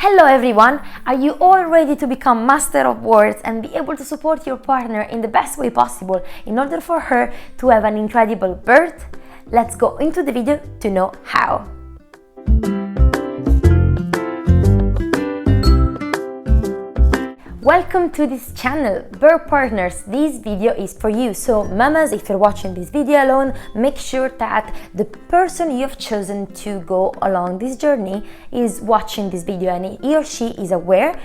Hello everyone! Are you all ready to become master of words and be able to support your partner in the best way possible in order for her to have an incredible birth? Let's go into the video to know how. Welcome to this channel, Birth Partners. This video is for you. So mamas, if you're watching this video alone, make sure that the person you have chosen to go along this journey is watching this video and he or she is aware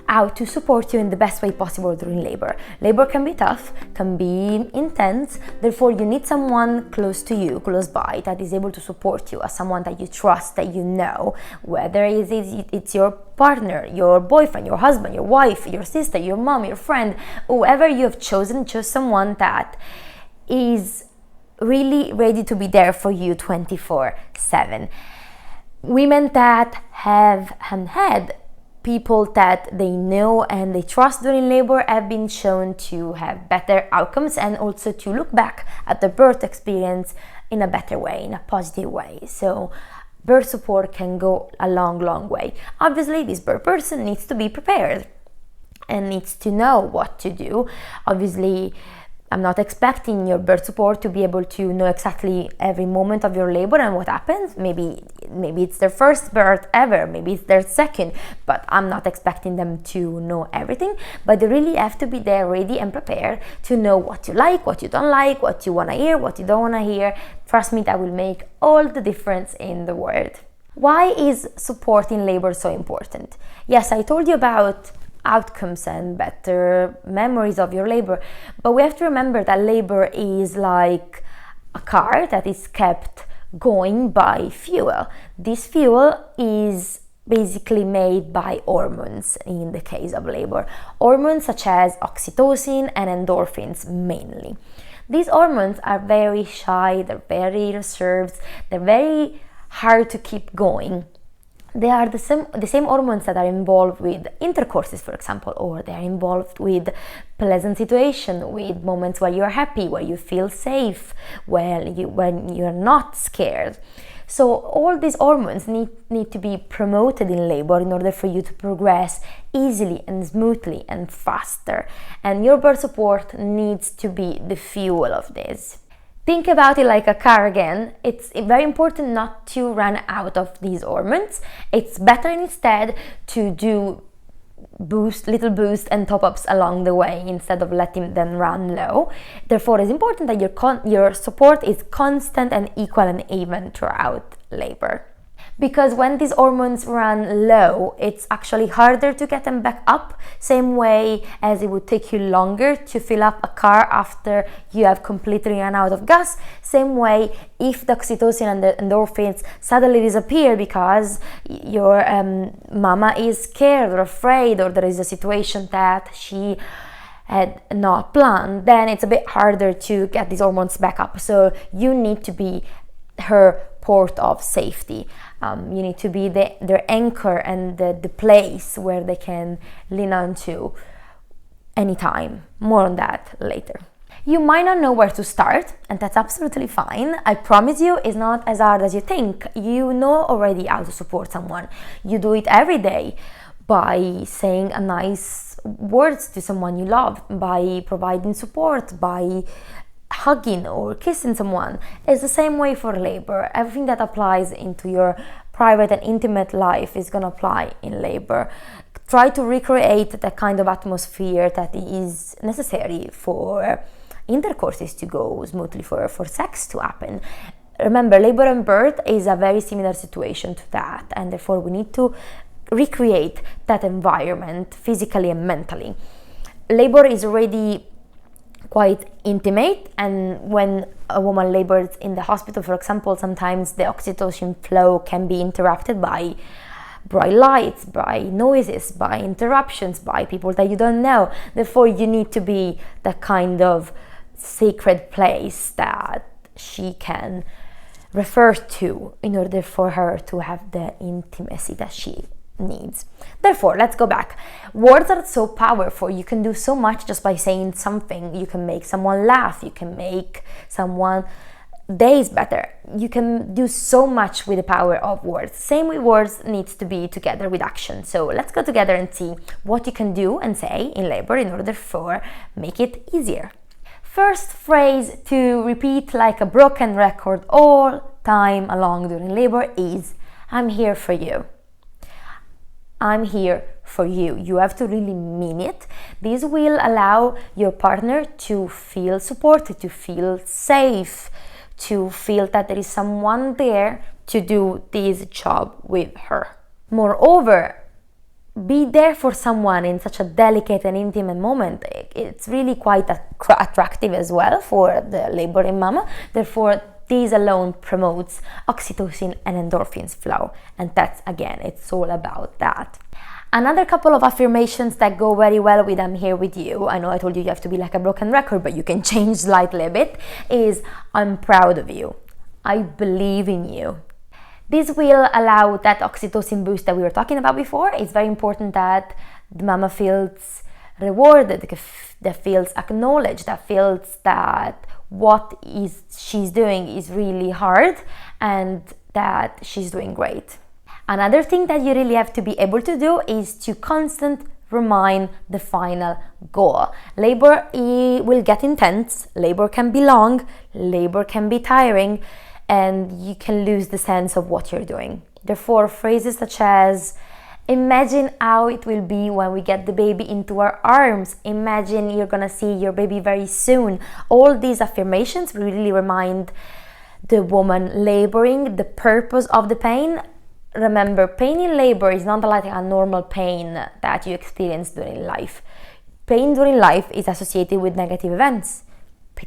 how to support you in the best way possible during labor. Labor can be tough, can be intense, therefore you need someone close to you, close by, that is able to support you, as someone that you trust, that you know, whether it's your partner, your boyfriend, your husband, your wife, your sister, your mom, your friend, whoever you have chosen, choose someone that is really ready to be there for you 24/7. Women that have had people that they know and they trust during labor have been shown to have better outcomes and also to look back at the birth experience in a better way, in a positive way. So birth support can go a long way. Obviously, this birth person needs to be prepared and needs to know what to do. Obviously, I'm not expecting your birth support to be able to know exactly every moment of your labor and what happens. Maybe it's their first birth ever, maybe it's their second, but I'm not expecting them to know everything. But they really have to be there ready and prepared to know what you like, what you don't like, what you want to hear, what you don't want to hear. Trust me, that will make all the difference in the world. Why is support in labor so important? Yes, I told you about outcomes and better memories of your labor, but we have to remember that labor is like a car that is kept going by fuel. This fuel is basically made by hormones in the case of labor. Hormones such as oxytocin and endorphins mainly. These hormones are very shy, they're very reserved, they're very hard to keep going. They are the same hormones that are involved with intercourses, for example, or they are involved with pleasant situation, with moments where you're happy, where you feel safe, when you're not scared. So all these hormones need to be promoted in labor in order for you to progress easily and smoothly and faster. And your birth support needs to be the fuel of this. Think about it like a car again. It's very important not to run out of these hormones. It's better instead to do little boosts and top-ups along the way instead of letting them run low. Therefore, it's important that your support is constant and equal and even throughout labor. Because when these hormones run low, it's actually harder to get them back up, same way as it would take you longer to fill up a car after you have completely run out of gas. Same way, if the oxytocin and the endorphins suddenly disappear because your mama is scared or afraid, or there is a situation that she had not planned, then it's a bit harder to get these hormones back up. So you need to be her port of safety. You need to be their anchor and the place where they can lean on to anytime. More on that later. You might not know where to start, and that's absolutely fine. I promise you, it's not as hard as you think. You know already how to support someone. You do it every day by saying a nice words to someone you love, by providing support, by hugging or kissing someone. It's the same way for labor. Everything that applies into your private and intimate life is going to apply in labor. Try to recreate the kind of atmosphere that is necessary for intercourses to go smoothly, for sex to happen. Remember, labor and birth is a very similar situation to that, and therefore we need to recreate that environment physically and mentally. Labor is already quite intimate, and when a woman labors in the hospital, for example, sometimes the oxytocin flow can be interrupted by bright lights, by noises, by interruptions, by people that you don't know. Therefore, you need to be the kind of sacred place that she can refer to in order for her to have the intimacy that she needs. Therefore, let's go back. Words are so powerful. You can do so much just by saying something. You can make someone laugh. You can make someone days better. You can do so much with the power of words. Same with words needs to be together with action. So let's go together and see what you can do and say in labor in order for make it easier. First phrase to repeat like a broken record all time along during labor is I'm here for you. I'm here for you. You have to really mean it. This will allow your partner to feel supported, to feel safe, to feel that there is someone there to do this job with her. Moreover, be there for someone in such a delicate and intimate moment. It's really quite attractive as well for the laboring mama. Therefore, this alone promotes oxytocin and endorphins flow. And that's, again, it's all about that. Another couple of affirmations that go very well with I'm here with you, I know I told you you have to be like a broken record, but you can change slightly a bit, is I'm proud of you. I believe in you. This will allow that oxytocin boost that we were talking about before. It's very important that the mama feels rewarded, that feels acknowledged, that feels that what she's doing is really hard and that she's doing great. Another thing that you really have to be able to do is to constantly remind the final goal. Labor will get intense, labor can be long, labor can be tiring, and you can lose the sense of what you're doing. Therefore, phrases such as imagine how it will be when we get the baby into our arms. Imagine you're gonna see your baby very soon. All these affirmations really remind the woman laboring the purpose of the pain. Remember, pain in labor is not like a normal pain that you experience during life. Pain during life is associated with negative events.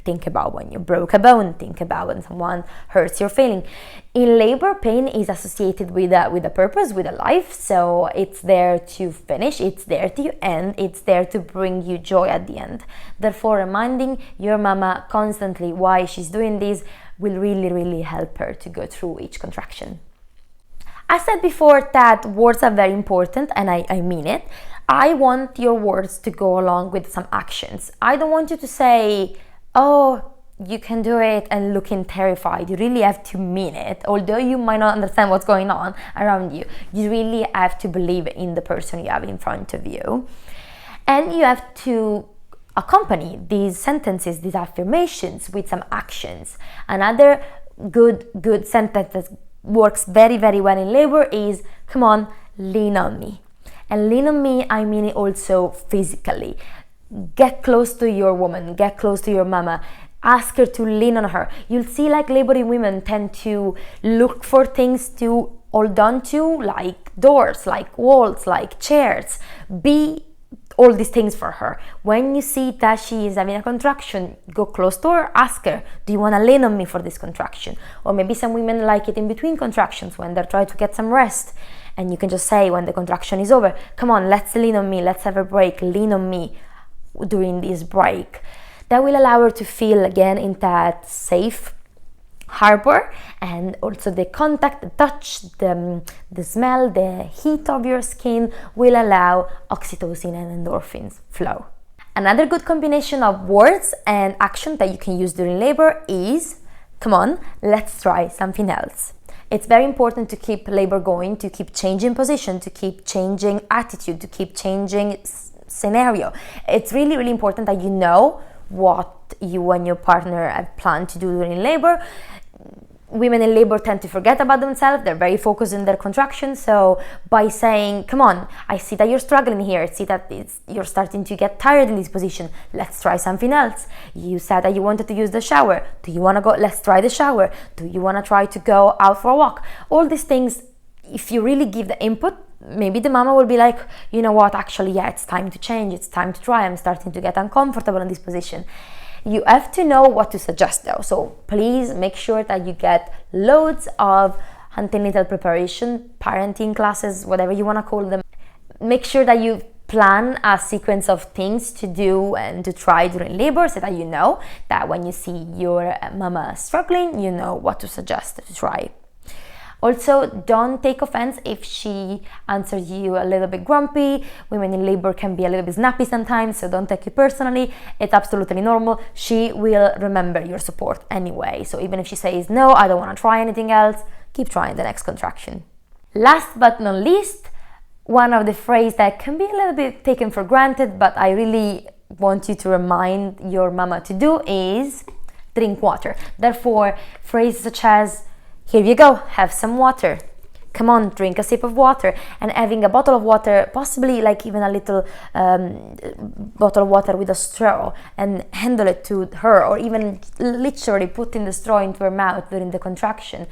Think about when you broke a bone. Think about when someone hurts your feeling. In labor, pain is associated with a purpose, with a life. So it's there to finish, it's there to end, it's there to bring you joy at the end. Therefore, reminding your mama constantly why she's doing this will really, really help her to go through each contraction. I said before that words are very important, and I mean it. I want your words to go along with some actions. I don't want you to say, oh, you can do it, and looking terrified. You really have to mean it. Although you might not understand what's going on around you, you really have to believe in the person you have in front of you. And you have to accompany these sentences, these affirmations with some actions. Another good sentence that works very, very well in labor is, come on, lean on me. And lean on me, I mean it also physically. Get close to your woman, get close to your mama, ask her to lean on her. You'll see like laboring women tend to look for things to hold on to, like doors, like walls, like chairs. Be all these things for her. When you see that she is having a contraction, go close to her, ask her, do you want to lean on me for this contraction? Or maybe some women like it in between contractions when they're trying to get some rest. And you can just say when the contraction is over, come on, let's lean on me, let's have a break, lean on me during this break. That will allow her to feel again in that safe harbor, and also the contact, the touch, the smell, the heat of your skin will allow oxytocin and endorphins flow. Another good combination of words and action that you can use during labor is, come on, let's try something else. It's very important to keep labor going, to keep changing position, to keep changing attitude, to keep changing scenario. It's really, really important that you know what you and your partner have planned to do during labor. Women in labor tend to forget about themselves. They're very focused in their contractions. So by saying, come on, I see that you're struggling here. I see that you're starting to get tired in this position. Let's try something else. You said that you wanted to use the shower. Do you want to go? Let's try the shower. Do you want to try to go out for a walk? All these things, if you really give the input, maybe the mama will be like, you know what, actually, yeah, it's time to change. It's time to try. I'm starting to get uncomfortable in this position. You have to know what to suggest though, so please make sure that you get loads of antenatal preparation, parenting classes, whatever you want to call them. Make sure that you plan a sequence of things to do and to try during labor so that you know that when you see your mama struggling, you know what to suggest to try. Also, don't take offense if she answers you a little bit grumpy. Women in labor can be a little bit snappy sometimes, so don't take it personally. It's absolutely normal. She will remember your support anyway. So even if she says, no, I don't want to try anything else, keep trying the next contraction. Last but not least, one of the phrases that can be a little bit taken for granted, but I really want you to remind your mama to do is drink water. Therefore, phrases such as, here you go, have some water. Come on, drink a sip of water. And having a bottle of water, possibly like even a little bottle of water with a straw, and handle it to her, or even literally putting the straw into her mouth during the contraction.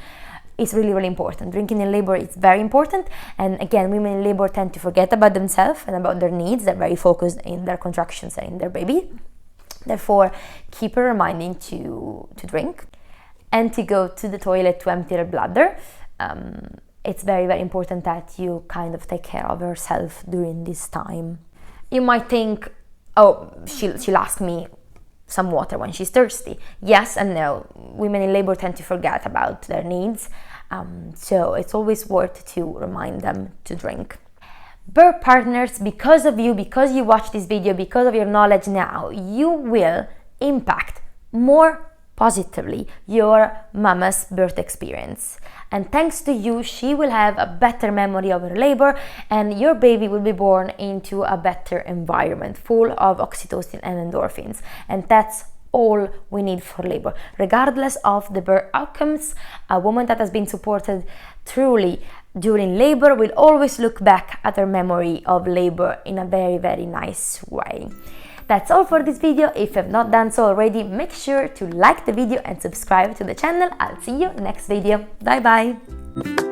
Is really, really important. Drinking in labor is very important, and again, women in labor tend to forget about themselves and about their needs. They're very focused in their contractions and in their baby. Therefore, keep her reminding to drink and to go to the toilet to empty her bladder. It's very, very important that you kind of take care of yourself during this time. You might think, oh, she'll ask me some water when she's thirsty. Yes and no. Women in labor tend to forget about their needs, so it's always worth to remind them to drink. Birth partners, because of you, because you watch this video, because of your knowledge now, you will impact more positively your mama's birth experience. And thanks to you, she will have a better memory of her labor, and your baby will be born into a better environment full of oxytocin and endorphins. And that's all we need for labor. Regardless of the birth outcomes, a woman that has been supported truly during labor will always look back at her memory of labor in a very, very nice way. That's all for this video. If you have not done so already, make sure to like the video and subscribe to the channel. I'll see you next video. Bye bye.